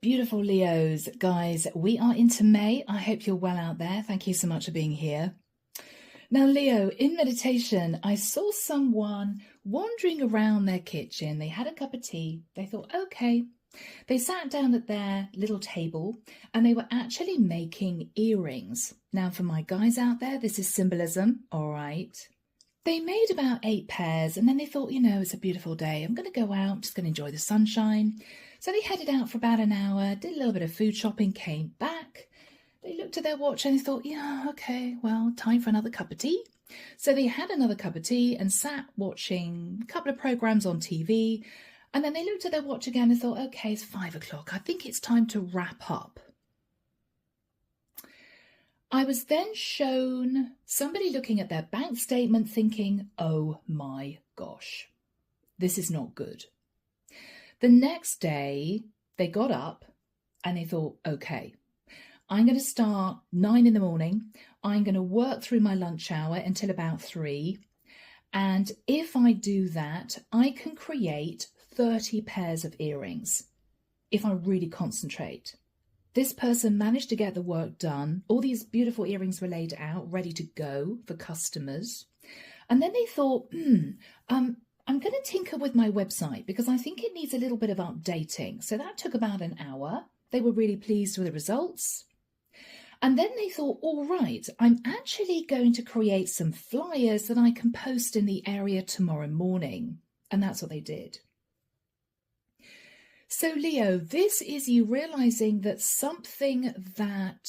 beautiful Leos. Guys, we are into May. I hope you're well out there. Thank you so much for being here. Now, Leo, in meditation, I saw someone wandering around their kitchen. They had a cup of tea. They thought, okay. They sat down at their little table and they were actually making earrings. Now, for my guys out there, this is symbolism, all right? They made about 8 pairs and then they thought, it's a beautiful day. I'm going to go out, just going to enjoy the sunshine. So they headed out for about an hour, did a little bit of food shopping, came back. They looked at their watch and they thought, yeah, okay, well, time for another cup of tea. So they had another cup of tea and sat watching a couple of programs on TV. And then they looked at their watch again and thought, okay, it's 5 o'clock. I think it's time to wrap up. I was then shown somebody looking at their bank statement thinking, oh my gosh, this is not good. The next day, they got up and they thought, okay, I'm going to start 9 in the morning. I'm going to work through my lunch hour until about 3. And if I do that, I can create 30 pairs of earrings if I really concentrate. This person managed to get the work done. All these beautiful earrings were laid out, ready to go for customers. And then they thought, I'm going to tinker with my website because I think it needs a little bit of updating. So that took about an hour. They were really pleased with the results. And then they thought, all right, I'm actually going to create some flyers that I can post in the area tomorrow morning. And that's what they did. So Leo, this is you realizing that something that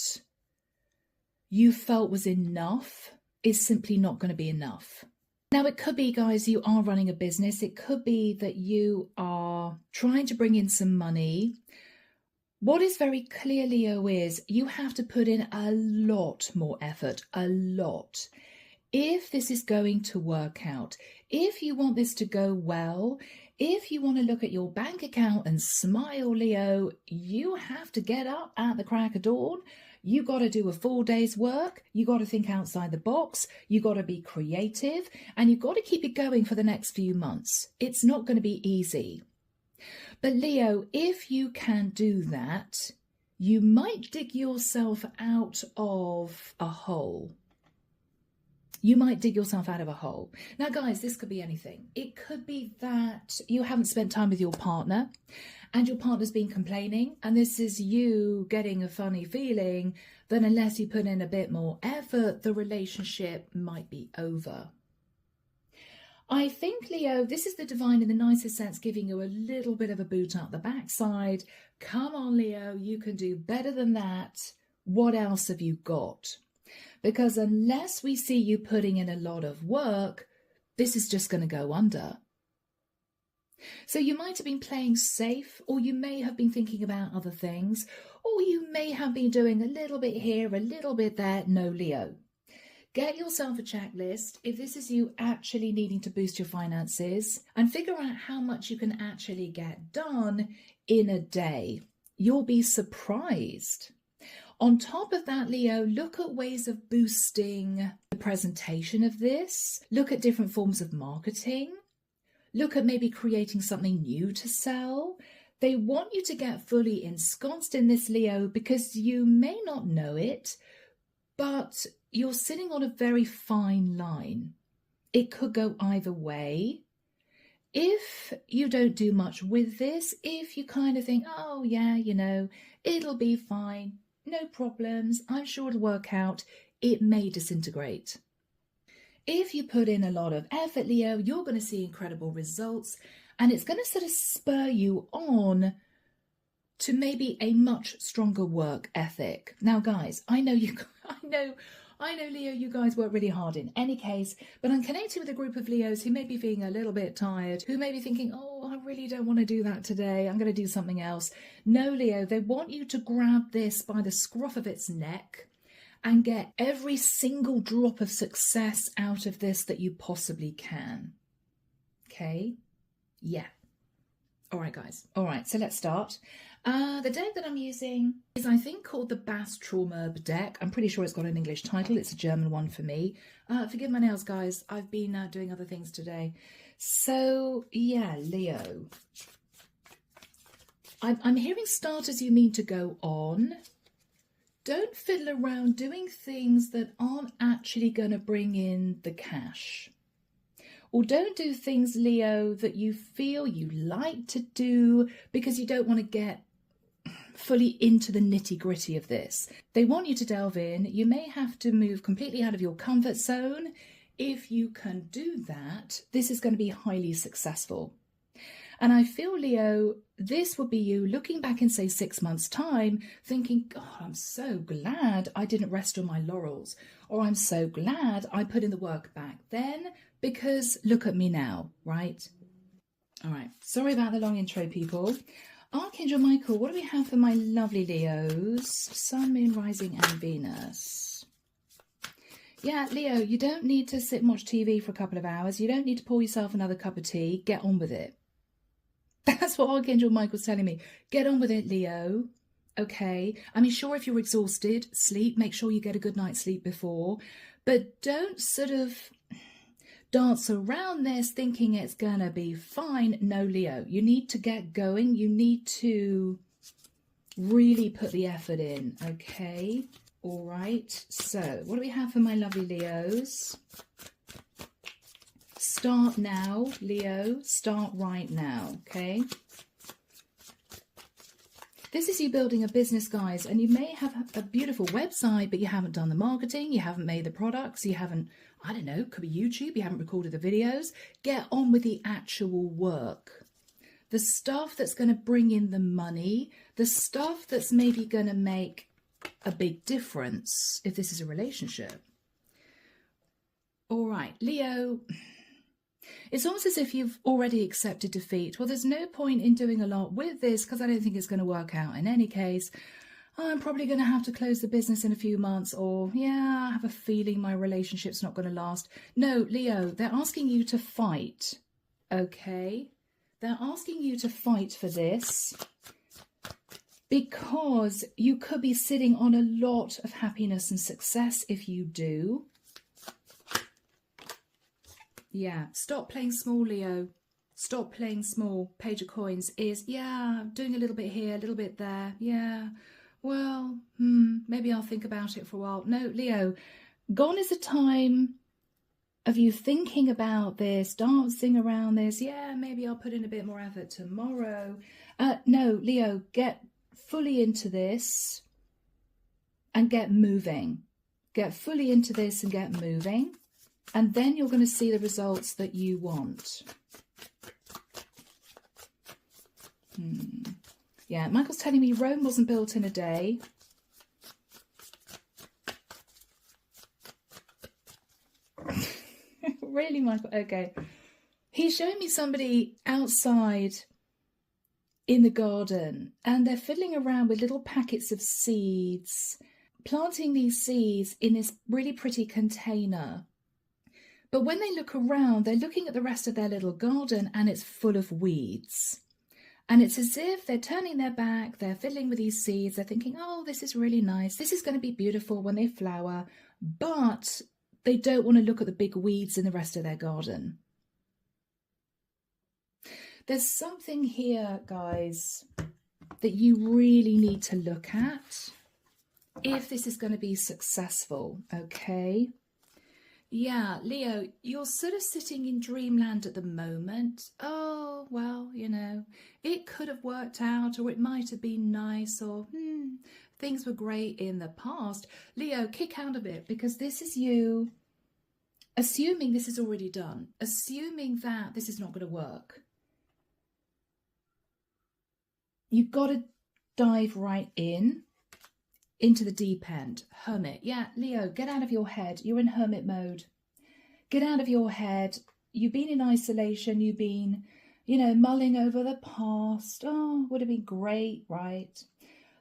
you felt was enough is simply not going to be enough. Now, it could be, guys, you are running a business. It could be that you are trying to bring in some money. What is very clear, Leo, is you have to put in a lot more effort, a lot. If this is going to work out, if you want this to go well, if you want to look at your bank account and smile, Leo, you have to get up at the crack of dawn. You got to do a full day's work. You got to think outside the box. You got to be creative and you got to keep it going for the next few months. It's not going to be easy. But Leo, if you can do that, you might dig yourself out of a hole. You might dig yourself out of a hole. Now, guys, this could be anything. It could be that you haven't spent time with your partner and your partner's been complaining. And this is you getting a funny feeling that unless you put in a bit more effort, the relationship might be over. I think, Leo, this is the divine in the nicest sense, giving you a little bit of a boot up the backside. Come on, Leo, you can do better than that. What else have you got? Because unless we see you putting in a lot of work, this is just going to go under. So you might have been playing safe, or you may have been thinking about other things, or you may have been doing a little bit here, a little bit there. No, Leo. Get yourself a checklist if this is you actually needing to boost your finances and figure out how much you can actually get done in a day. You'll be surprised. On top of that, Leo, look at ways of boosting the presentation of this. Look at different forms of marketing. Look at maybe creating something new to sell. They want you to get fully ensconced in this, Leo, because you may not know it, but you're sitting on a very fine line. It could go either way. If you don't do much with this, if you kind of think, oh yeah, it'll be fine. No problems, I'm sure it'll work out, it may disintegrate. If you put in a lot of effort, Leo, you're going to see incredible results and it's going to sort of spur you on to maybe a much stronger work ethic. Now, guys, I know, Leo, you guys work really hard in any case, but I'm connecting with a group of Leos who may be feeling a little bit tired, who may be thinking, oh, I really don't want to do that today. I'm going to do something else. No, Leo, they want you to grab this by the scruff of its neck and get every single drop of success out of this that you possibly can. Okay? Yeah. All right, guys. All right, so let's start. The deck that I'm using is, I think, called the Bass Traumurb deck. I'm pretty sure it's got an English title. It's a German one for me. Forgive my nails, guys. I've been doing other things today. So, yeah, Leo. I'm hearing start as you mean to go on. Don't fiddle around doing things that aren't actually going to bring in the cash. Or don't do things, Leo, that you feel you like to do because you don't want to get fully into the nitty-gritty of this. They want you to delve in. You may have to move completely out of your comfort zone. If you can do that, this is going to be highly successful. And I feel, Leo, this would be you looking back in, say, 6 months' time, thinking, God, I'm so glad I didn't rest on my laurels. Or I'm so glad I put in the work back then, because look at me now, right? All right. Sorry about the long intro, people. Archangel Michael, what do we have for my lovely Leos? Sun, Moon, Rising, and Venus. Yeah, Leo, you don't need to sit and watch TV for a couple of hours. You don't need to pour yourself another cup of tea. Get on with it. That's what Archangel Michael's telling me. Get on with it, Leo. Okay. I mean, sure, if you're exhausted, sleep. Make sure you get a good night's sleep before. But don't sort of dance around this thinking it's going to be fine. No, Leo, you need to get going. You need to really put the effort in. Okay. All right. So what do we have for my lovely Leos? Start now, Leo. Start right now, okay? This is you building a business, guys, and you may have a beautiful website, but you haven't done the marketing, you haven't made the products, you haven't, I don't know, could be YouTube, you haven't recorded the videos. Get on with the actual work. The stuff that's going to bring in the money, the stuff that's maybe going to make a big difference if this is a relationship. All right, Leo. It's almost as if you've already accepted defeat. Well, there's no point in doing a lot with this because I don't think it's going to work out in any case. I'm probably going to have to close the business in a few months, or, yeah, I have a feeling my relationship's not going to last. No, Leo, they're asking you to fight, okay? They're asking you to fight for this because you could be sitting on a lot of happiness and success if you do. Yeah, stop playing small, Leo. Stop playing small. Page of Coins is, yeah, doing a little bit here, a little bit there. Yeah, well, maybe I'll think about it for a while. No, Leo, gone is a time of you thinking about this, dancing around this. Yeah, maybe I'll put in a bit more effort tomorrow. No, Leo, get fully into this and get moving. Get fully into this and get moving. And then you're going to see the results that you want. Yeah, Michael's telling me Rome wasn't built in a day. Really, Michael? Okay. He's showing me somebody outside in the garden, and they're fiddling around with little packets of seeds, planting these seeds in this really pretty container. But when they look around, they're looking at the rest of their little garden and it's full of weeds. And it's as if they're turning their back, they're fiddling with these seeds, they're thinking, oh, this is really nice, this is going to be beautiful when they flower, but they don't want to look at the big weeds in the rest of their garden. There's something here, guys, that you really need to look at if this is going to be successful, okay? Yeah, Leo, you're sort of sitting in dreamland at the moment. Oh, well, you know, it could have worked out, or it might have been nice, or things were great in the past. Leo, kick out of it, because this is you assuming this is already done, assuming that this is not going to work. You've got to dive right into the deep end. Hermit. Yeah, Leo, get out of your head. You're in hermit mode. Get out of your head. You've been in isolation. You've been, you know, mulling over the past. Oh, would have been great, right?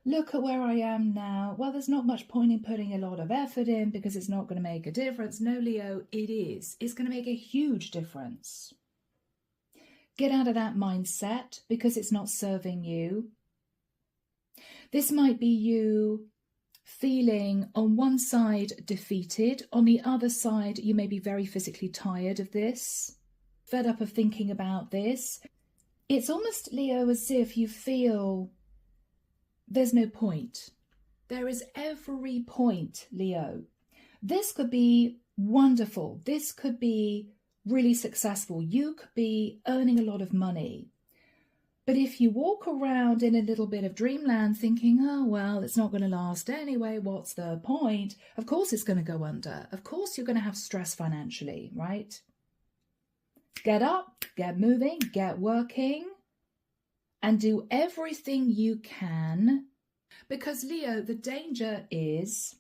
Look at where I am now. Well, there's not much point in putting a lot of effort in because it's not going to make a difference. No, Leo, it is. It's going to make a huge difference. Get out of that mindset because it's not serving you. This might be you feeling on one side defeated, on the other side you may be very physically tired of this, fed up of thinking about this. It's almost, Leo, as if you feel there's no point. There is every point, Leo. This could be wonderful. This could be really successful. You could be earning a lot of money. But if you walk around in a little bit of dreamland thinking, oh, well, it's not going to last anyway, what's the point? Of course it's going to go under. Of course you're going to have stress financially, right? Get up, get moving, get working, and do everything you can. Because, Leo, the danger is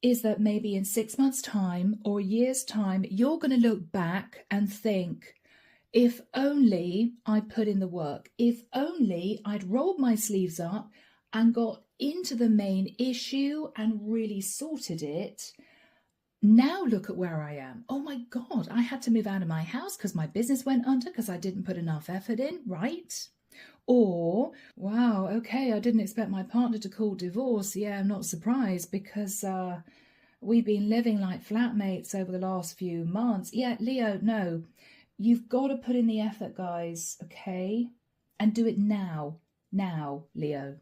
that maybe in 6 months' time or a year's time, you're going to look back and think, if only I put in the work, if only I'd rolled my sleeves up and got into the main issue and really sorted it. Now look at where I am. Oh my God, I had to move out of my house because my business went under because I didn't put enough effort in, right? Or, wow, okay, I didn't expect my partner to call divorce. Yeah, I'm not surprised because we've been living like flatmates over the last few months. Yeah, Leo, no. You've got to put in the effort, guys, okay? And do it now, Leo.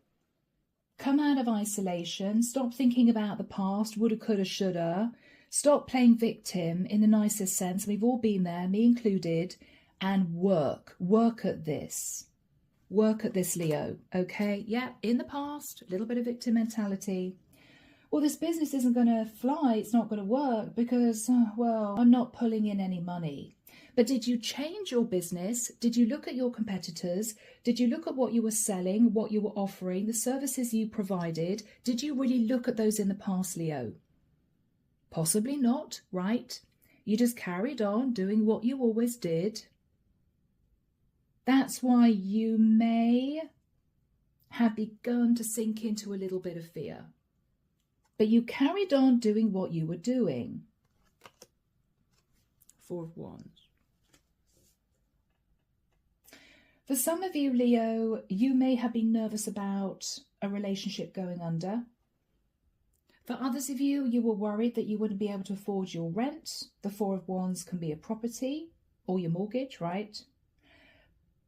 Come out of isolation. Stop thinking about the past, woulda, coulda, shoulda. Stop playing victim in the nicest sense. We've all been there, me included. And work at this. Work at this, Leo, okay? Yeah, in the past, a little bit of victim mentality. Well, this business isn't going to fly. It's not going to work because, well, I'm not pulling in any money. But did you change your business? Did you look at your competitors? Did you look at what you were selling, what you were offering, the services you provided? Did you really look at those in the past, Leo? Possibly not, right? You just carried on doing what you always did. That's why you may have begun to sink into a little bit of fear. But you carried on doing what you were doing. 4 of Wands. For some of you, Leo, you may have been nervous about a relationship going under. For others of you, you were worried that you wouldn't be able to afford your rent. The 4 of Wands can be a property or your mortgage, right?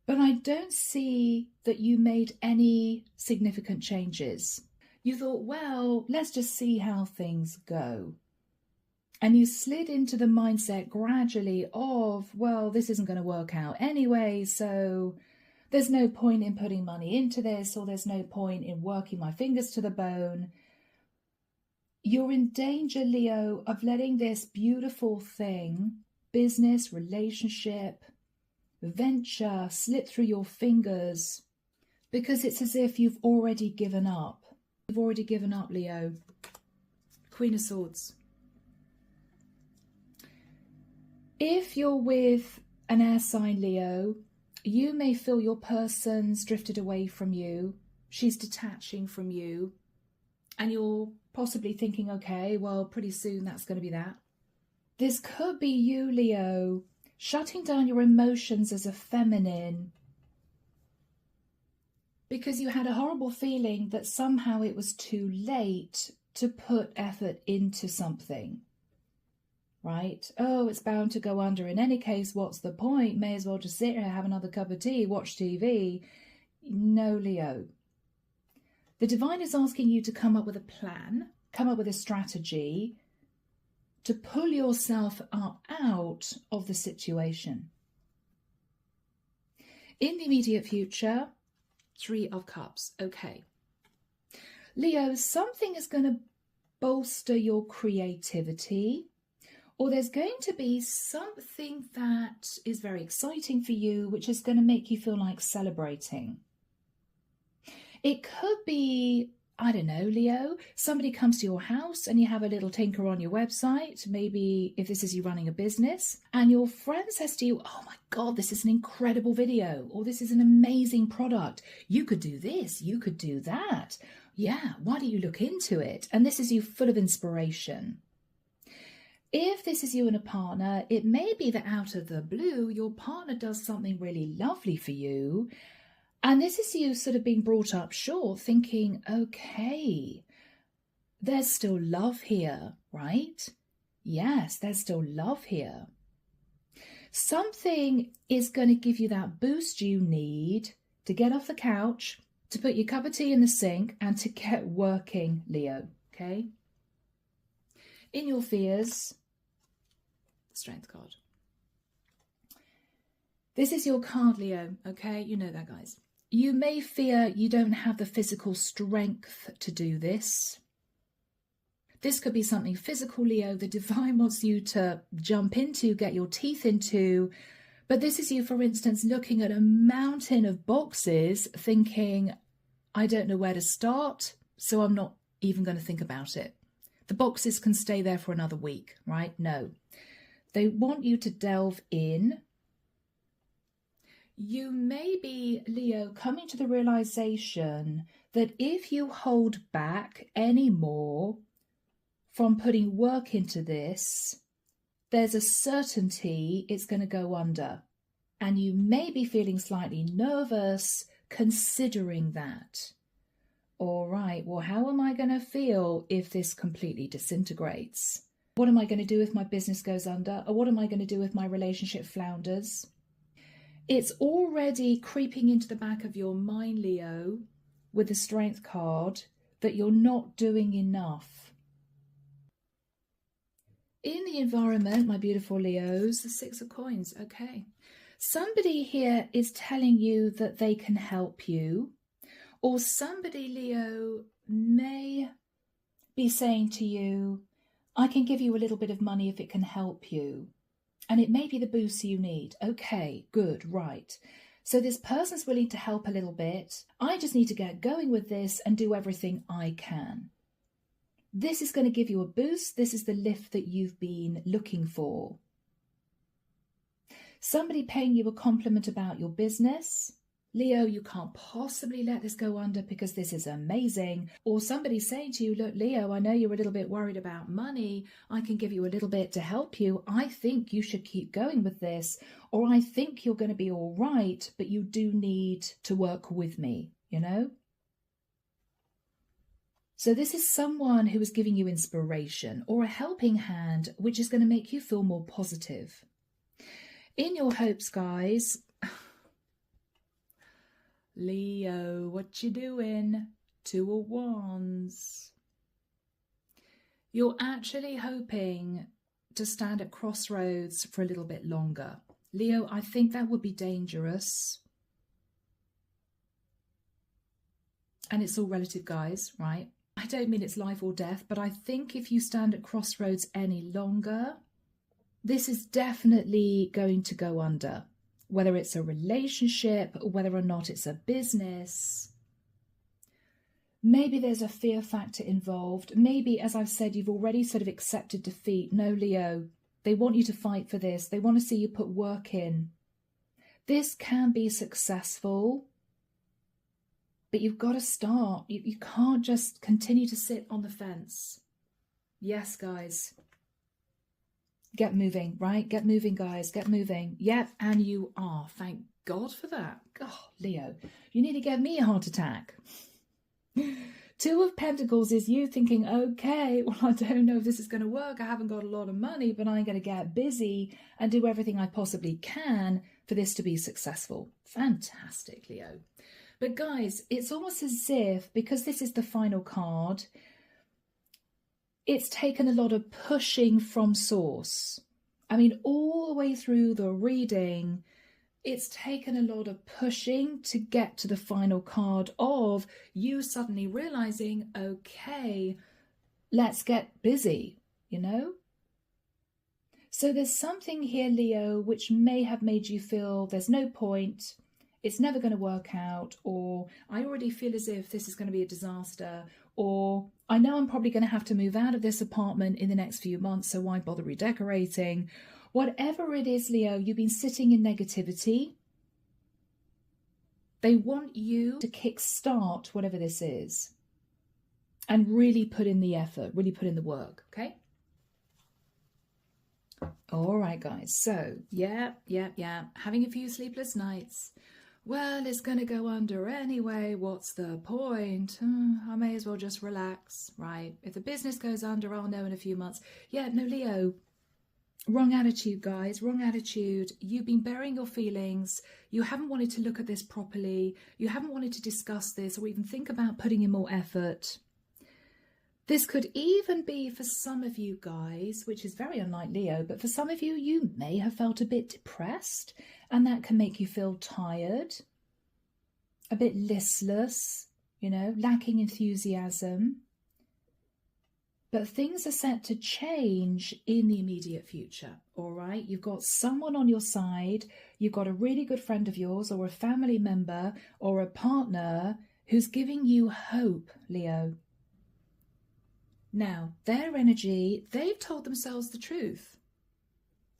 But I don't see that you made any significant changes. You thought, well, let's just see how things go. And you slid into the mindset gradually of, well, this isn't going to work out anyway, so there's no point in putting money into this, or there's no point in working my fingers to the bone. You're in danger, Leo, of letting this beautiful thing, business, relationship, venture, slip through your fingers, because it's as if you've already given up. You've already given up, Leo. Queen of Swords. If you're with an air sign, Leo, you may feel your person's drifted away from you. She's detaching from you. And you're possibly thinking, okay, well, pretty soon that's going to be that. This could be you, Leo, shutting down your emotions as a feminine because you had a horrible feeling that somehow it was too late to put effort into something. Right? Oh, it's bound to go under. In any case, what's the point? May as well just sit here, have another cup of tea, watch TV. No, Leo. The divine is asking you to come up with a plan, come up with a strategy to pull yourself up out of the situation. In the immediate future, 3 of Cups. Okay. Leo, something is going to bolster your creativity. Or there's going to be something that is very exciting for you, which is going to make you feel like celebrating. It could be, I don't know, Leo, somebody comes to your house and you have a little tinker on your website, maybe if this is you running a business, and your friend says to you, oh my God, this is an incredible video, or this is an amazing product. You could do this, you could do that. Yeah, why don't you look into it? And this is you full of inspiration. If this is you and a partner, it may be that out of the blue, your partner does something really lovely for you. And this is you sort of being brought up short, thinking, okay, there's still love here, right? Yes, there's still love here. Something is going to give you that boost you need to get off the couch, to put your cup of tea in the sink, and to get working, Leo, okay? In your fears, Strength card. This is your card, Leo, okay? You know that, guys. You may fear you don't have the physical strength to do this. This could be something physical, Leo, the divine wants you to jump into, get your teeth into. But this is you, for instance, looking at a mountain of boxes, thinking, I don't know where to start, so I'm not even going to think about it. The boxes can stay there for another week, right? No. They want you to delve in. You may be, Leo, coming to the realization that if you hold back any more from putting work into this, there's a certainty it's going to go under. And you may be feeling slightly nervous considering that. All right, well, how am I going to feel if this completely disintegrates? What am I going to do if my business goes under? Or what am I going to do if my relationship flounders? It's already creeping into the back of your mind, Leo, with the Strength card, that you're not doing enough. In the environment, my beautiful Leos, the Six of Coins, okay. Somebody here is telling you that they can help you, or somebody, Leo, may be saying to you, I can give you a little bit of money if it can help you. And it may be the boost you need. Okay, good, right. So this person's willing to help a little bit. I just need to get going with this and do everything I can. This is going to give you a boost. This is the lift that you've been looking for. Somebody paying you a compliment about your business. Leo, you can't possibly let this go under because this is amazing. Or somebody saying to you, look, Leo, I know you're a little bit worried about money. I can give you a little bit to help you. I think you should keep going with this. Or I think you're going to be all right, but you do need to work with me, you know? So this is someone who is giving you inspiration or a helping hand, which is going to make you feel more positive. In your hopes, guys, Leo, what you doing? Two of Wands. You're actually hoping to stand at crossroads for a little bit longer. Leo, I think that would be dangerous. And it's all relative, guys, right? I don't mean it's life or death, but I think if you stand at crossroads any longer, this is definitely going to go under. Whether it's a relationship, whether or not it's a business. Maybe there's a fear factor involved. Maybe, as I've said, you've already sort of accepted defeat. No, Leo, they want you to fight for this. They want to see you put work in. This can be successful, but you've got to start. You can't just continue to sit on the fence. Yes, guys. Get moving, right? Get moving, guys. Get moving. Yep, and you are. Thank God for that. God, Leo, you nearly gave me a heart attack. Two of Pentacles is you thinking, okay, well, I don't know if this is going to work. I haven't got a lot of money, but I'm going to get busy and do everything I possibly can for this to be successful. Fantastic, Leo. But guys, it's almost as if, because this is the final card, it's taken a lot of pushing from source. I mean, all the way through the reading, it's taken a lot of pushing to get to the final card of you suddenly realizing, okay, let's get busy, you know? So there's something here, Leo, which may have made you feel there's no point, it's never going to work out, or I already feel as if this is going to be a disaster, or I know I'm probably going to have to move out of this apartment in the next few months, so why bother redecorating? Whatever it is, Leo, you've been sitting in negativity. They want you to kickstart whatever this is and really put in the effort, really put in the work, okay? All right, guys. So, yeah. Having a few sleepless nights. Well, it's going to go under anyway. What's the point? I may as well just relax, right? If the business goes under, I'll know in a few months. Yeah, no, Leo, Wrong attitude, guys, wrong attitude. You've been burying your feelings. You haven't wanted to look at this properly. You haven't wanted to discuss this or even think about putting in more effort. This could even be for some of you guys, which is very unlike Leo, but for some of you, you may have felt a bit depressed, and that can make you feel tired, a bit listless, you know, lacking enthusiasm. But things are set to change in the immediate future, all right? You've got someone on your side, you've got a really good friend of yours or a family member or a partner who's giving you hope, Leo. Now, their energy, they've told themselves the truth.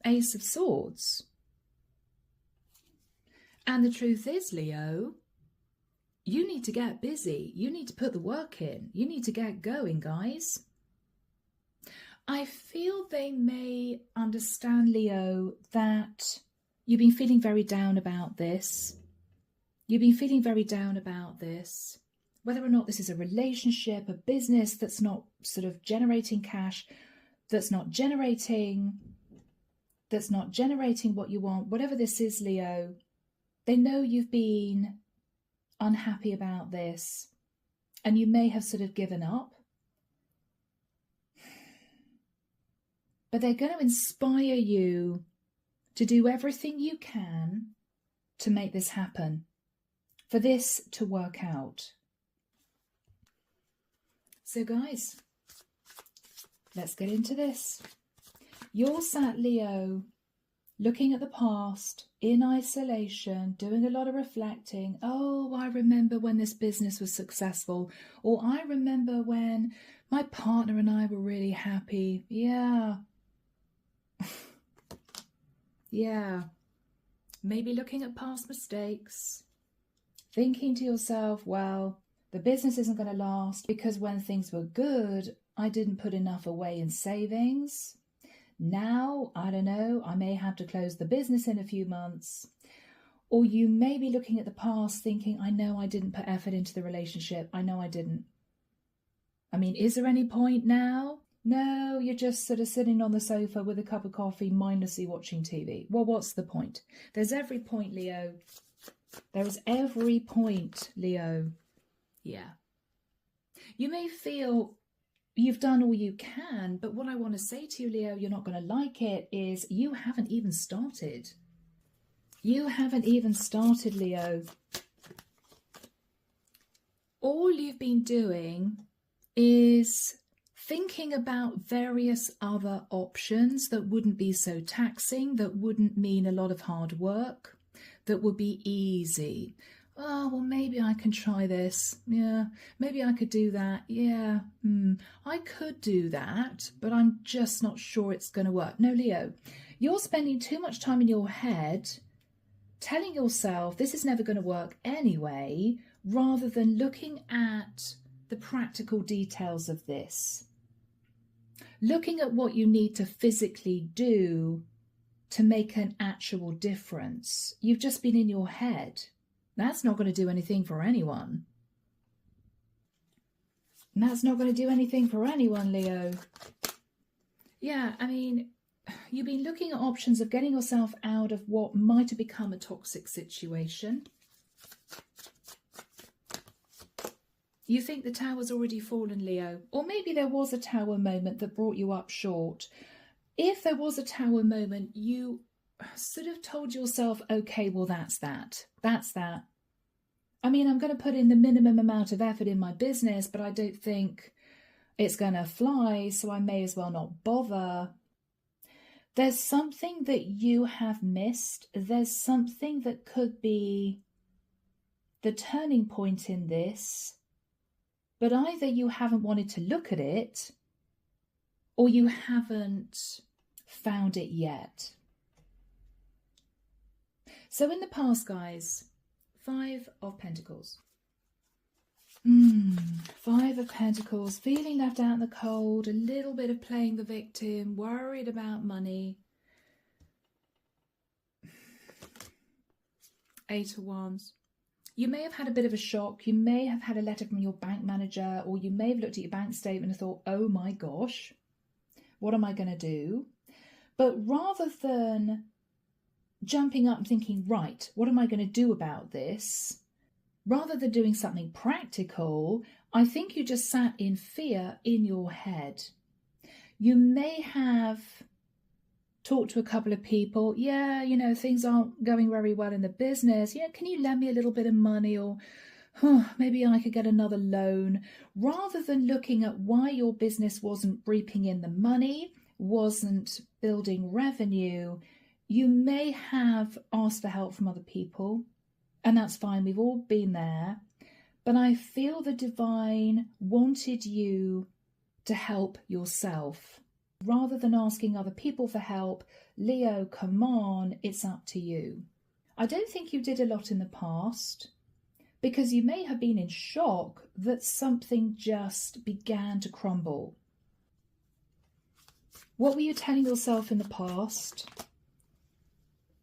Ace of Swords. And the truth is, Leo, you need to get busy. You need to put the work in. You need to get going, guys. I feel they may understand, Leo, that you've been feeling very down about this. You've been feeling very down about this. Whether or not this is a relationship, a business that's not sort of generating cash, that's not generating what you want, whatever this is, Leo, they know you've been unhappy about this and you may have sort of given up. But they're going to inspire you to do everything you can to make this happen, for this to work out. So guys, let's get into this. You're sat, Leo, looking at the past, in isolation, doing a lot of reflecting. Oh, I remember when this business was successful. Or I remember when my partner and I were really happy. Yeah. Yeah. Maybe looking at past mistakes. Thinking to yourself, well, the business isn't going to last because when things were good, I didn't put enough away in savings. Now, I don't know, I may have to close the business in a few months. Or you may be looking at the past thinking, I know I didn't put effort into the relationship. I know I didn't. I mean, is there any point now? No, you're just sort of sitting on the sofa with a cup of coffee, mindlessly watching TV. Well, what's the point? There's every point, Leo. There is every point, Leo. Yeah. You may feel you've done all you can, but what I want to say to you, Leo, you're not going to like it, is you haven't even started. You haven't even started, Leo. All you've been doing is thinking about various other options that wouldn't be so taxing, that wouldn't mean a lot of hard work, that would be easy. Oh, well, maybe I can try this. Yeah, maybe I could do that. Yeah, I could do that, but I'm just not sure it's going to work. No, Leo, you're spending too much time in your head telling yourself this is never going to work anyway, rather than looking at the practical details of this. Looking at what you need to physically do to make an actual difference. You've just been in your head. That's not going to do anything for anyone. That's not going to do anything for anyone, Leo. Yeah, I mean, you've been looking at options of getting yourself out of what might have become a toxic situation. You think the tower's already fallen, Leo. Or maybe there was a tower moment that brought you up short. If there was a tower moment, you sort of told yourself, okay, well, that's that. That's that. I mean, I'm going to put in the minimum amount of effort in my business, but I don't think it's going to fly, so I may as well not bother. There's something that you have missed. There's something that could be the turning point in this, but either you haven't wanted to look at it or you haven't found it yet. So in the past, guys, 5 of Pentacles. 5 of Pentacles, feeling left out in the cold, a little bit of playing the victim, worried about money. 8 of Wands. You may have had a bit of a shock. You may have had a letter from your bank manager, or you may have looked at your bank statement and thought, oh my gosh, what am I going to do? But rather than jumping up and thinking, right, what am I going to do about this? Rather than doing something practical, I think you just sat in fear in your head. You may have talked to a couple of people. Yeah, you know, things aren't going very well in the business. Yeah, can you lend me a little bit of money? Or maybe I could get another loan. Rather than looking at why your business wasn't reaping in the money, wasn't building revenue, you may have asked for help from other people. And that's fine. We've all been there. But I feel the divine wanted you to help yourself. Rather than asking other people for help, Leo, come on, it's up to you. I don't think you did a lot in the past, because you may have been in shock that something just began to crumble. What were you telling yourself in the past?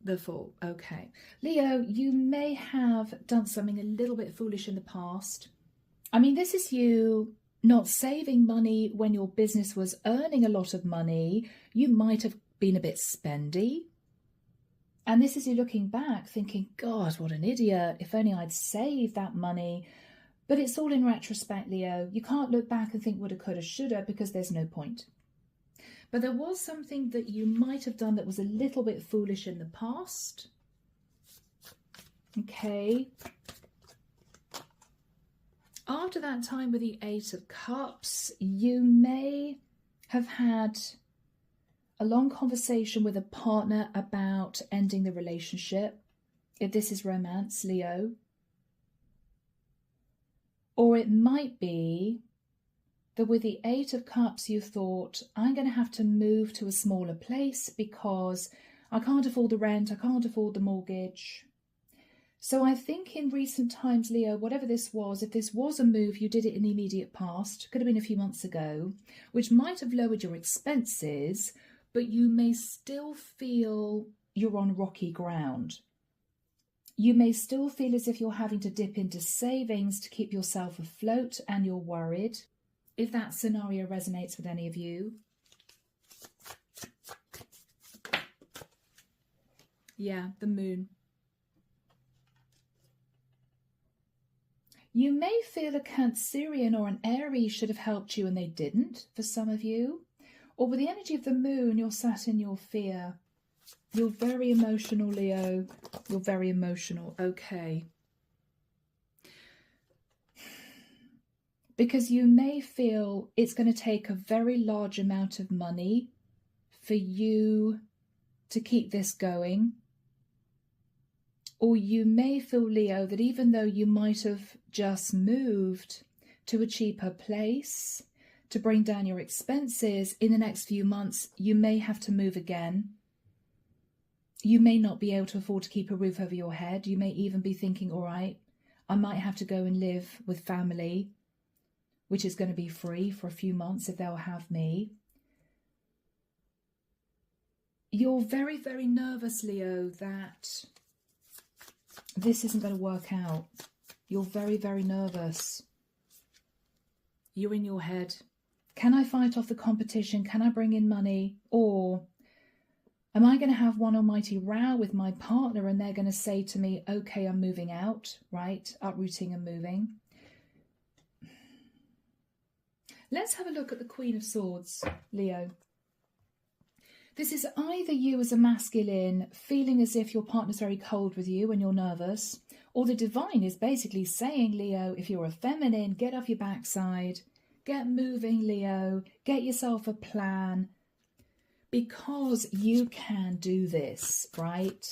The Fool. Okay. Leo, you may have done something a little bit foolish in the past. I mean, this is you not saving money when your business was earning a lot of money. You might have been a bit spendy. And this is you looking back thinking, God, what an idiot. If only I'd saved that money. But it's all in retrospect, Leo. You can't look back and think woulda, coulda, shoulda, because there's no point. But there was something that you might have done that was a little bit foolish in the past. Okay. After that time with the Eight of Cups, you may have had a long conversation with a partner about ending the relationship, if this is romance, Leo. Or it might be that with the Eight of Cups you thought, I'm going to have to move to a smaller place because I can't afford the rent, I can't afford the mortgage. So I think in recent times, Leo, whatever this was, if this was a move, you did it in the immediate past, could have been a few months ago, which might have lowered your expenses, but you may still feel you're on rocky ground. You may still feel as if you're having to dip into savings to keep yourself afloat, and you're worried. If that scenario resonates with any of you. Yeah, the Moon. You may feel a Cancerian or an Aries should have helped you and they didn't, for some of you. Or with the energy of the Moon, you're sat in your fear. You're very emotional, Leo. You're very emotional. Okay. Because you may feel it's going to take a very large amount of money for you to keep this going. Or you may feel, Leo, that even though you might have just moved to a cheaper place to bring down your expenses, in the next few months, you may have to move again. You may not be able to afford to keep a roof over your head. You may even be thinking, all right, I might have to go and live with family, which is going to be free for a few months if they'll have me. You're very, very nervous, Leo, that this isn't going to work out. You're very, very nervous. You're in your head. Can I fight off the competition? Can I bring in money? Or am I going to have one almighty row with my partner and they're going to say to me, okay, I'm moving out, right? Uprooting and moving. Let's have a look at the Queen of Swords, Leo. This is either you as a masculine feeling as if your partner's very cold with you and you're nervous, or the divine is basically saying, Leo, if you're a feminine, get off your backside, get moving, Leo, get yourself a plan, because you can do this, right?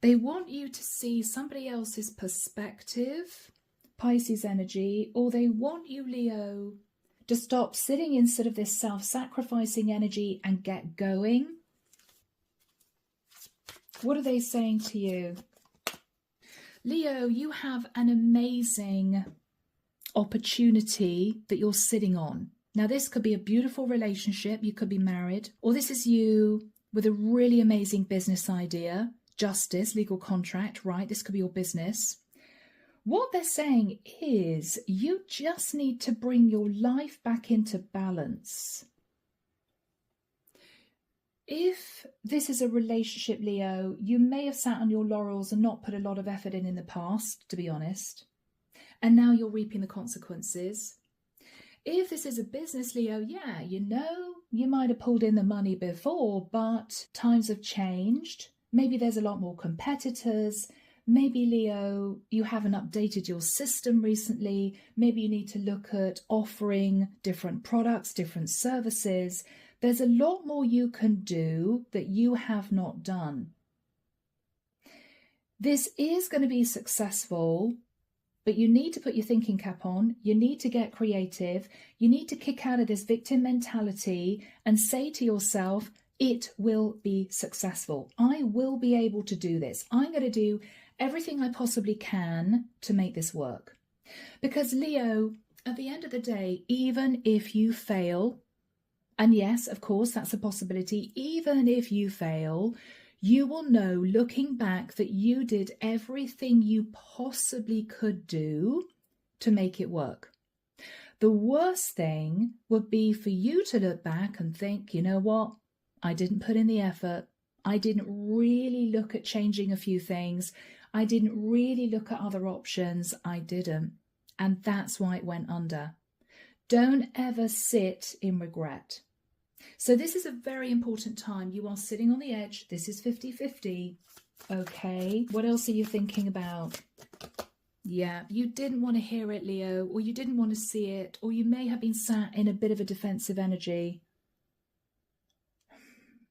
They want you to see somebody else's perspective, Pisces energy, or they want you, Leo, to stop sitting in sort of this self-sacrificing energy and get going. What are they saying to you? Leo, you have an amazing opportunity that you're sitting on. Now, this could be a beautiful relationship. You could be married, or this is you with a really amazing business idea, justice, legal contract, right? This could be your business. What they're saying is you just need to bring your life back into balance. If this is a relationship, Leo, you may have sat on your laurels and not put a lot of effort in the past, to be honest. And now you're reaping the consequences. If this is a business, Leo, yeah, you might have pulled in the money before, but times have changed. Maybe there's a lot more competitors. Maybe, Leo, you haven't updated your system recently. Maybe you need to look at offering different products, different services. There's a lot more you can do that you have not done. This is going to be successful, but you need to put your thinking cap on. You need to get creative. You need to kick out of this victim mentality and say to yourself, it will be successful. I will be able to do this. I'm going to do everything I possibly can to make this work. Because, Leo, at the end of the day, even if you fail, and yes, of course, that's a possibility, even if you fail, you will know, looking back, that you did everything you possibly could do to make it work. The worst thing would be for you to look back and think, you know what? I didn't put in the effort. I didn't really look at changing a few things. I didn't really look at other options. I didn't. And that's why it went under. Don't ever sit in regret. So this is a very important time. You are sitting on the edge. This is 50-50. Okay. What else are you thinking about? Yeah, you didn't want to hear it, Leo, or you didn't want to see it, or you may have been sat in a bit of a defensive energy,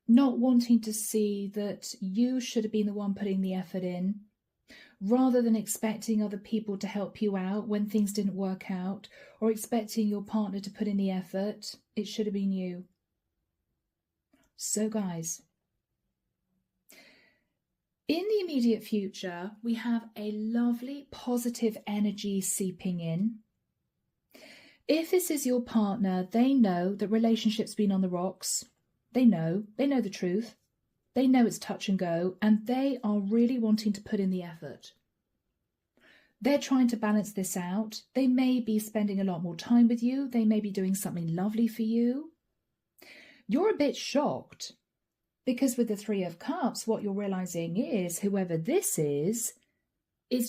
not wanting to see that you should have been the one putting the effort in, rather than expecting other people to help you out when things didn't work out, or expecting your partner to put in the effort. It should have been you. So, guys, in the immediate future, we have a lovely positive energy seeping in. If this is your partner, they know that relationship's been on the rocks. They know the truth. They know it's touch and go, and they are really wanting to put in the effort. They're trying to balance this out. They may be spending a lot more time with you. They may be doing something lovely for you. You're a bit shocked because with the Three of Cups, what you're realizing is whoever this is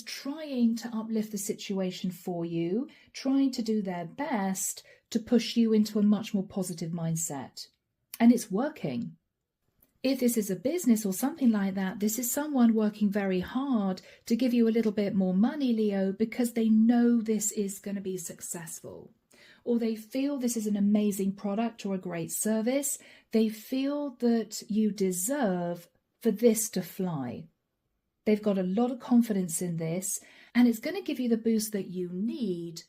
trying to uplift the situation for you, trying to do their best to push you into a much more positive mindset. And it's working. If this is a business or something like that, this is someone working very hard to give you a little bit more money, Leo, because they know this is going to be successful. Or they feel this is an amazing product or a great service. They feel that you deserve for this to fly. They've got a lot of confidence in this, and it's going to give you the boost that you need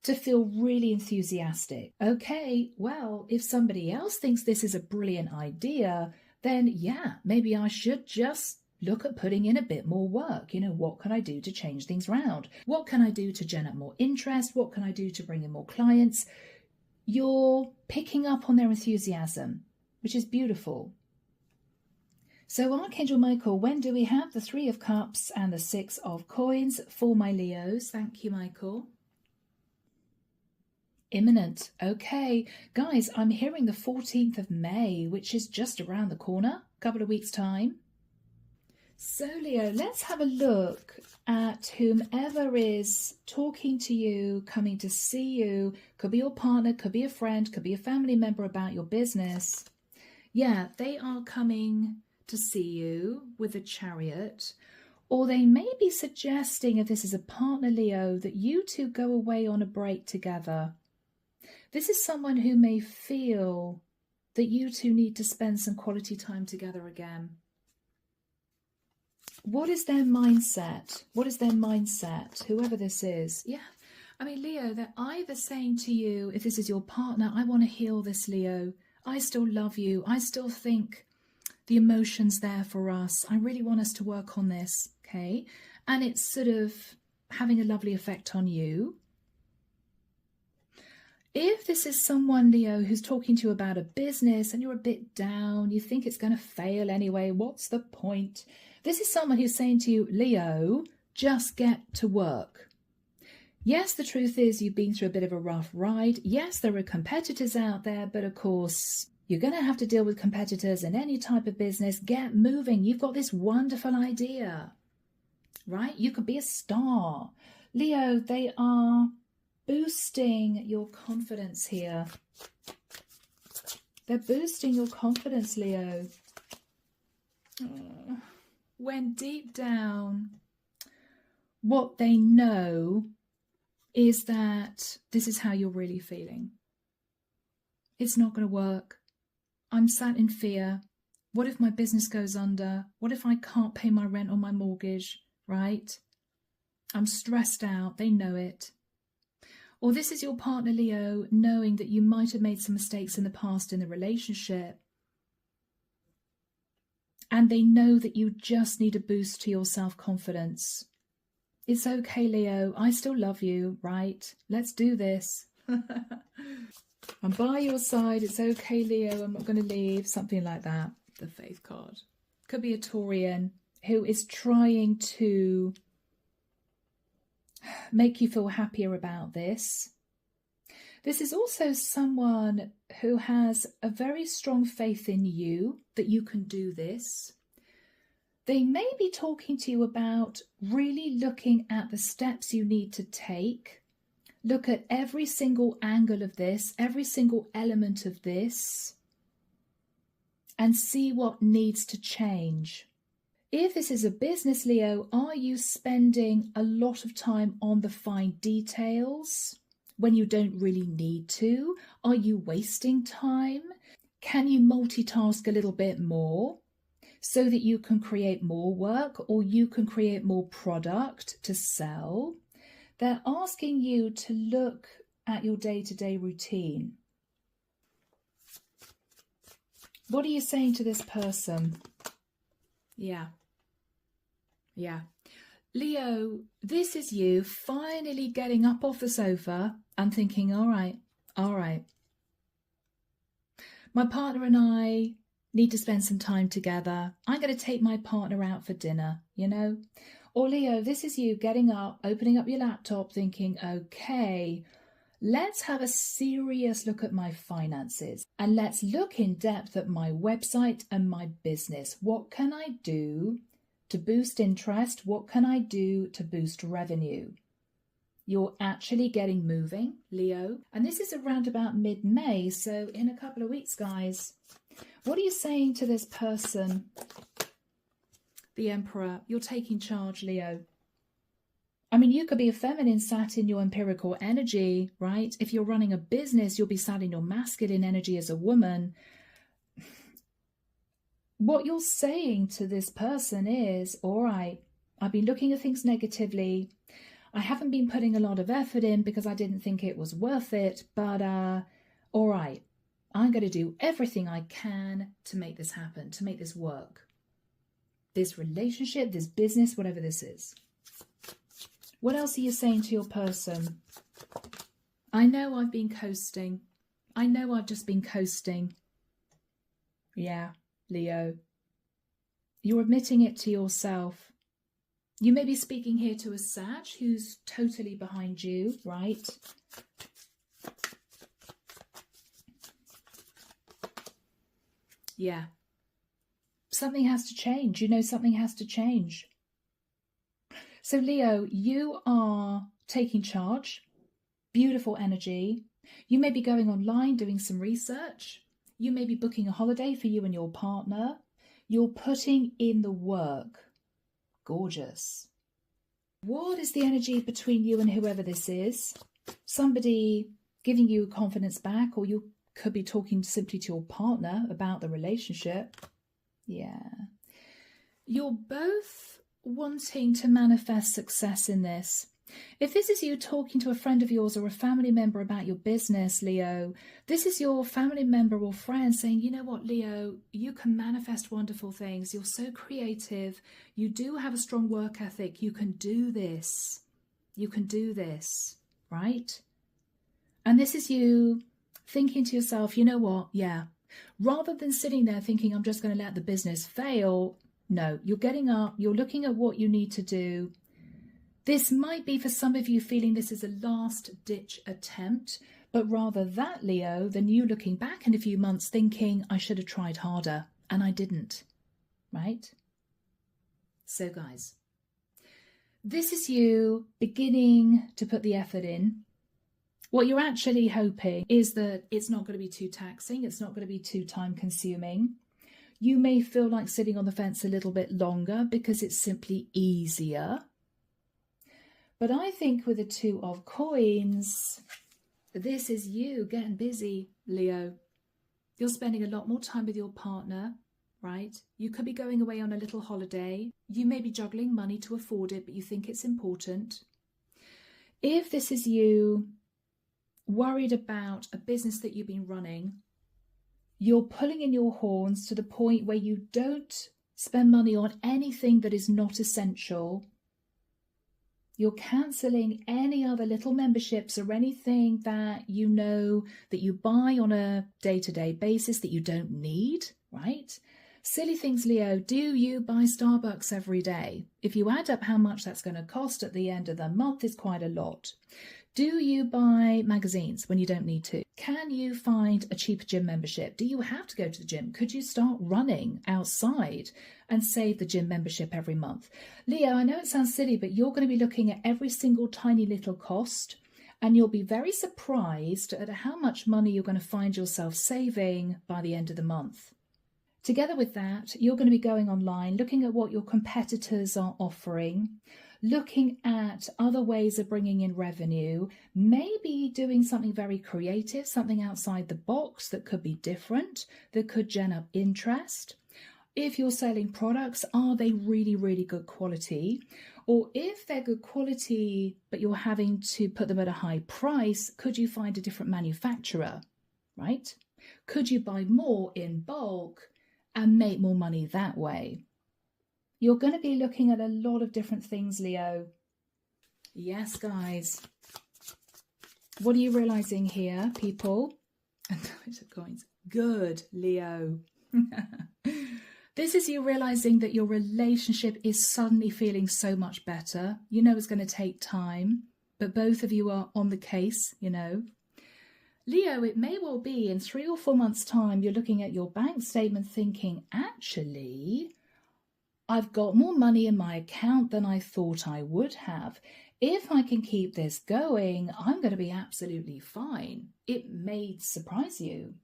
to feel really enthusiastic. Okay, well, if somebody else thinks this is a brilliant idea, then yeah, maybe I should just look at putting in a bit more work. You know, what can I do to change things around? What can I do to generate more interest? What can I do to bring in more clients? You're picking up on their enthusiasm, which is beautiful. So Archangel Michael, when do we have the Three of Cups and the Six of Coins for my Leos? Thank you, Michael. Imminent. Okay, guys, I'm hearing the 14th of May, which is just around the corner, a couple of weeks' time. So, Leo, let's have a look at whomever is talking to you, coming to see you. Could be your partner, could be a friend, could be a family member about your business. Yeah, they are coming to see you with a Chariot. Or they may be suggesting, if this is a partner, Leo, that you two go away on a break together. This is someone who may feel that you two need to spend some quality time together again. What is their mindset? What is their mindset? Whoever this is. Yeah. I mean, Leo, they're either saying to you, if this is your partner, I want to heal this, Leo. I still love you. I still think the emotion's there for us. I really want us to work on this. Okay. And it's sort of having a lovely effect on you. If this is someone, Leo, who's talking to you about a business and you're a bit down, you think it's going to fail anyway, what's the point? This is someone who's saying to you, Leo, just get to work. Yes, the truth is you've been through a bit of a rough ride. Yes, there are competitors out there, but of course, You're going to have to deal with competitors in any type of business. Get moving. You've got this wonderful idea, right? You could be a star. Leo, they are boosting your confidence here. They're boosting your confidence, Leo. When deep down, what they know is that this is how you're really feeling. It's not going to work. I'm sat in fear. What if my business goes under? What if I can't pay my rent or my mortgage, right? I'm stressed out. They know it. Or this is your partner, Leo, knowing that you might have made some mistakes in the past in the relationship. And they know that you just need a boost to your self-confidence. It's okay, Leo. I still love you, right? Let's do this. I'm by your side. It's okay, Leo. I'm not going to leave. Something like that. The Faith card. Could be a Taurian who is trying to make you feel happier about this. This is also someone who has a very strong faith in you that you can do this. They may be talking to you about really looking at the steps you need to take. Look at every single angle of this, every single element of this, and see what needs to change. If this is a business, Leo, are you spending a lot of time on the fine details when you don't really need to? Are you wasting time? Can you multitask a little bit more so that you can create more work or you can create more product to sell? They're asking you to look at your day-to-day routine. What are you saying to this person? Yeah. Leo, this is you finally getting up off the sofa and thinking, all right. My partner and I need to spend some time together. I'm going to take my partner out for dinner, you know? Or Leo, this is you getting up, opening up your laptop, thinking, okay, let's have a serious look at my finances and let's look in depth at my website and my business. What can I do to boost interest? What can I do to boost revenue? You're actually getting moving, Leo. And this is around about mid-May, so in a couple of weeks, guys. What are you saying to this person? The Emperor. You're taking charge, Leo. I mean, you could be a feminine sat in your empirical energy, right? If you're running a business, you'll be sat in your masculine energy as a woman. What you're saying to this person is, all right, I've been looking at things negatively. I haven't been putting a lot of effort in because I didn't think it was worth it. But all right, I'm going to do everything I can to make this happen, to make this work. This relationship, this business, whatever this is. What else are you saying to your person? I know I've been coasting. I know I've just been coasting. Yeah, Leo. You're admitting it to yourself. You may be speaking here to a Sag who's totally behind you, right? Yeah. Something has to change. You know, something has to change. So Leo, you are taking charge. Beautiful energy. You may be going online doing some research. You may be booking a holiday for you and your partner. You're putting in the work. Gorgeous. What is the energy between you and whoever this is? Somebody giving you confidence back, or you could be talking simply to your partner about the relationship. Yeah. You're both wanting to manifest success in this. If this is you talking to a friend of yours or a family member about your business, Leo, this is your family member or friend saying, you know what, Leo, you can manifest wonderful things. You're so creative. You do have a strong work ethic. You can do this. You can do this, right? And this is you thinking to yourself, you know what, yeah, rather than sitting there thinking, I'm just going to let the business fail. No, you're getting up. You're looking at what you need to do. This might be for some of you feeling this is a last-ditch attempt, but rather that, Leo, than you looking back in a few months thinking, I should have tried harder, and I didn't, right? So guys, this is you beginning to put the effort in. What you're actually hoping is that it's not going to be too taxing. It's not going to be too time consuming. You may feel like sitting on the fence a little bit longer because it's simply easier. But I think with the Two of Coins, this is you getting busy, Leo. You're spending a lot more time with your partner, right? You could be going away on a little holiday. You may be juggling money to afford it, but you think it's important. If this is you worried about a business that you've been running, you're pulling in your horns to the point where you don't spend money on anything that is not essential. You're cancelling any other little memberships or anything that you know that you buy on a day-to-day basis that you don't need, right? Silly things, Leo. Do you buy Starbucks every day? If you add up how much that's going to cost at the end of the month, it's quite a lot. Do you buy magazines when you don't need to? Can you find a cheaper gym membership? Do you have to go to the gym? Could you start running outside and save the gym membership every month? Leo, I know it sounds silly, but you're going to be looking at every single tiny little cost, and you'll be very surprised at how much money you're going to find yourself saving by the end of the month. Together with that, you're going to be going online, looking at what your competitors are offering, looking at other ways of bringing in revenue, maybe doing something very creative, something outside the box that could be different, that could gen up interest. If you're selling products, are they really, really good quality? Or if they're good quality, but you're having to put them at a high price, could you find a different manufacturer, right? Could you buy more in bulk and make more money that way? You're going to be looking at a lot of different things, Leo. Yes, guys. What are you realizing here, people? Coins. Good, Leo. This is you realizing that your relationship is suddenly feeling so much better. You know it's going to take time, but both of you are on the case, you know. Leo, it may well be in 3 or 4 months' time, you're looking at your bank statement thinking, actually, I've got more money in my account than I thought I would have. If I can keep this going, I'm going to be absolutely fine. It may surprise you.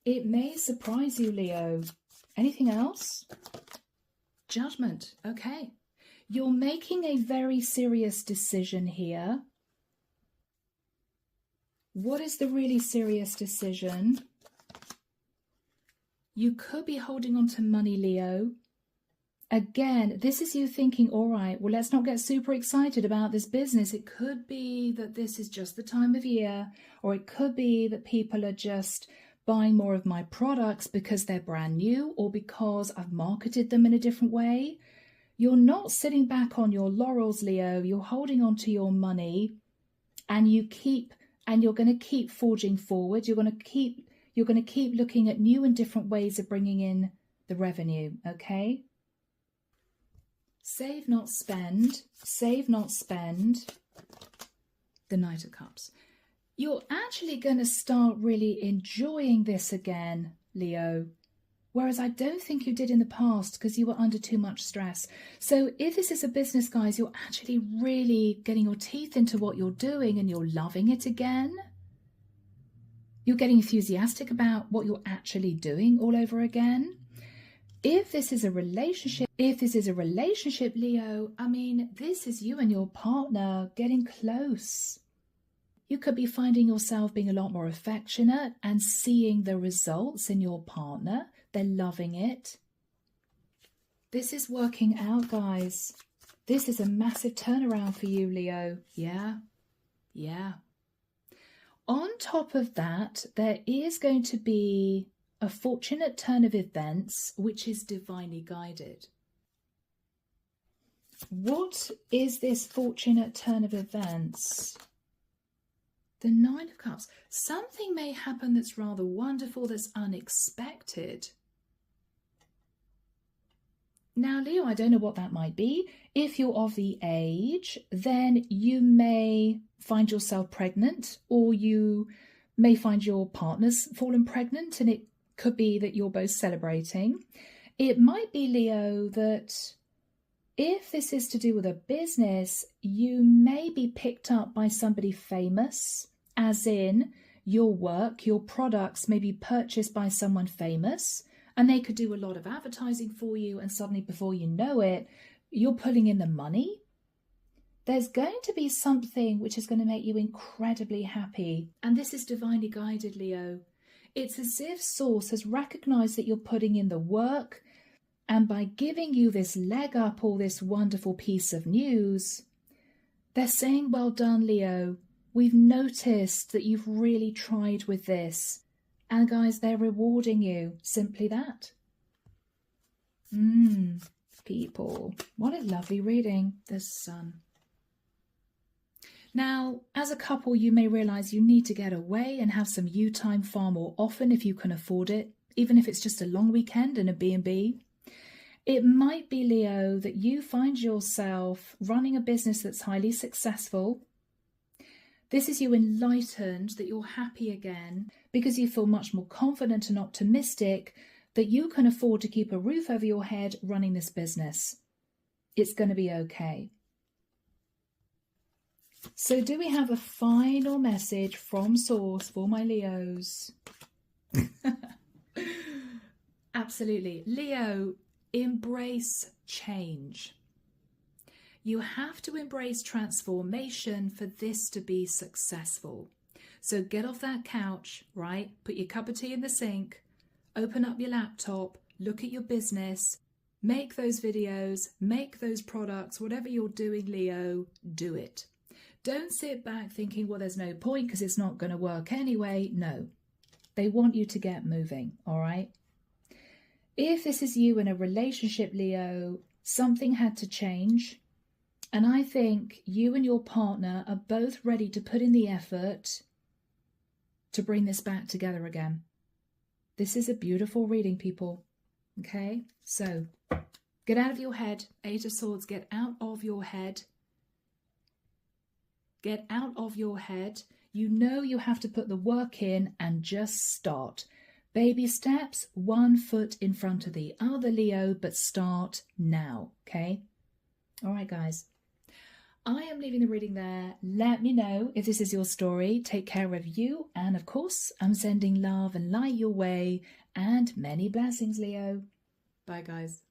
It may surprise you, Leo. Anything else? Judgment. Okay. You're making a very serious decision here. What is the really serious decision? You could be holding on to money, Leo. Again, this is you thinking, all right, well, let's not get super excited about this business. It could be that this is just the time of year, or it could be that people are just buying more of my products because they're brand new or because I've marketed them in a different way. You're not sitting back on your laurels, Leo. You're holding on to your money, and you're going to keep forging forward. You're going to keep looking at new and different ways of bringing in the revenue, okay? Save, not spend. Save, not spend. The Knight of Cups. You're actually going to start really enjoying this again, Leo. Whereas I don't think you did in the past because you were under too much stress. So if this is a business, guys, you're actually really getting your teeth into what you're doing and you're loving it again. You're getting enthusiastic about what you're actually doing all over again. If this is a relationship, Leo, I mean, this is you and your partner getting close. You could be finding yourself being a lot more affectionate and seeing the results in your partner. They're loving it. This is working out, guys. This is a massive turnaround for you, Leo. Yeah. On top of that, there is going to be a fortunate turn of events, which is divinely guided. What is this fortunate turn of events? The Nine of Cups. Something may happen that's rather wonderful, that's unexpected. Now, Leo, I don't know what that might be. If you're of the age, then you may find yourself pregnant, or you may find your partner's fallen pregnant, and it could be that you're both celebrating. It might be, Leo, that if this is to do with a business, you may be picked up by somebody famous, as in your work, your products may be purchased by someone famous, and they could do a lot of advertising for you, and suddenly before you know it, you're pulling in the money. There's going to be something which is going to make you incredibly happy. And this is divinely guided, Leo. It's as if Source has recognized that you're putting in the work, and by giving you this leg up or this wonderful piece of news, they're saying, well done, Leo. We've noticed that you've really tried with this. And guys, they're rewarding you. Simply that. People. What a lovely reading. The Sun. Now, as a couple, you may realize you need to get away and have some you time far more often if you can afford it, even if it's just a long weekend in a B&B. It might be, Leo, that you find yourself running a business that's highly successful. This is you enlightened, that you're happy again because you feel much more confident and optimistic that you can afford to keep a roof over your head running this business. It's going to be okay. So do we have a final message from Source for my Leos? Absolutely. Leo, embrace change. You have to embrace transformation for this to be successful. So get off that couch, right? Put your cup of tea in the sink, open up your laptop, look at your business, make those videos, make those products, whatever you're doing, Leo, do it. Don't sit back thinking, well, there's no point because it's not going to work anyway. No, they want you to get moving, all right? If this is you in a relationship, Leo, something had to change. And I think you and your partner are both ready to put in the effort to bring this back together again. This is a beautiful reading, people. Okay? So, get out of your head. Eight of Swords, get out of your head. Get out of your head. You know you have to put the work in and just start. Baby steps, 1 foot in front of the other, Leo, but start now, okay? All right, guys. I am leaving the reading there. Let me know if this is your story. Take care of you. And of course, I'm sending love and light your way and many blessings, Leo. Bye, guys.